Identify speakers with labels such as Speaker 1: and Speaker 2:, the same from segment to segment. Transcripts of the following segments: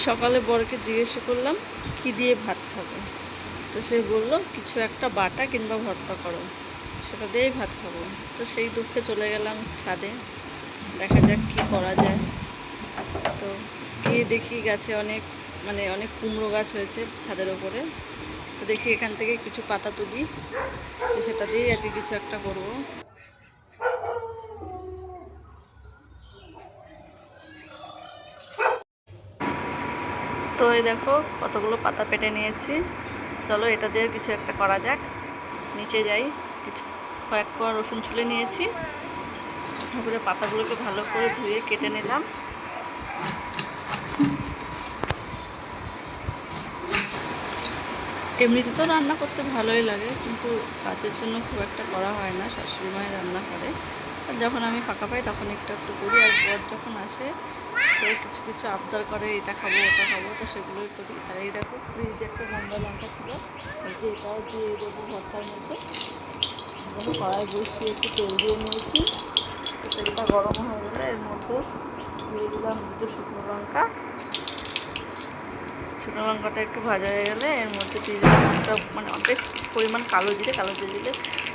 Speaker 1: সকালে বরকে জিজ্ঞেস করলাম কি দিয়ে ভাত খাবো, তো সে বললো কিছু একটা বাটা কিংবা ভর্তা করো, সেটা দিয়েই ভাত খাবো। তো সেই দুঃখে চলে গেলাম ছাদে, দেখা যাক কি করা যায়। তো গিয়ে দেখি গাছে অনেক কুমড়ো গাছ হয়েছে ছাদের ওপরে। তো দেখি এখান থেকে কিছু পাতা তুলি, তো সেটা দিয়েই আর কি কিছু একটা করবো। তো এই দেখো কতগুলো পাতা পেটে নিয়েছি, চলো এটা দিয়ে কিছু একটা করা যাক। নিচে যাই, কয়েক কোয়া রসুন ছুলে নিয়েছি, তারপরে পাতাগুলোকে ভালো করে ধুয়ে কেটে নিলাম। এমনিতে তো রান্না করতে ভালোই লাগে, কিন্তু কাজের জন্য খুব একটা করা হয় না, শাশুড়ি মায়ের রান্না করে। আর যখন আমি ফাঁকা পাই তখন একটু একটু করি। আর বর যখন আসে তো কিছু কিছু আবদার করে, এটা খাবো ওটা খাবো, তো সেগুলোই করি। আর এই দেখো ফ্রিজে একটা গন্ডা লঙ্কা ছিল, যে এটাও দিয়ে দেবো ভর্তার মধ্যে। দেখো কড়াই বসিয়ে একটু তেল দিয়ে নিয়েছি, তো তেলটা গরম হয়ে গেলে এর মধ্যে দিয়ে দিলাম দুটো শুকনো লঙ্কা। শুকনো লঙ্কাটা একটু ভাজা হয়ে গেলে এর মধ্যে দিয়ে দিলাম একটা অনেক পরিমাণ কালো জিরে দিলে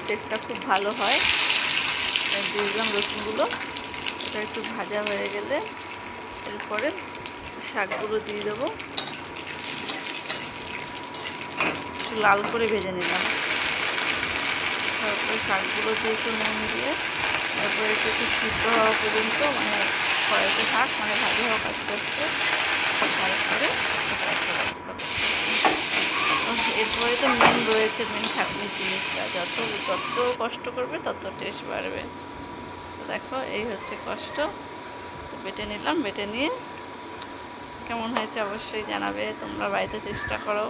Speaker 1: টেস্টটা খুব ভালো হয়। দিয়ে দিলাম রসুনগুলো, এটা একটু ভাজা হয়ে গেলে এরপরে শাকগুলো দিয়ে দেবো, লাল করে ভেজে নিলাম। তারপরে শাকগুলো দিয়ে একটু নুন দিয়ে তারপরে একটু সিদ্ধ হওয়া পর্যন্ত কড়াইতে থাক, ভাজি হোক আস্তে আস্তে। তারপরে একটা ব্যবস্থা করতে হবে। এরপরে তো মেন চাটনির জিনিসটা, যত কষ্ট করবে তত টেস্ট বাড়বে। তো দেখো এই হচ্ছে কষ্ট। তো বেটে নিলাম, বেটে নিয়ে কেমন হয়েছে অবশ্যই জানাবে, তোমরা বাড়িতে চেষ্টা করো।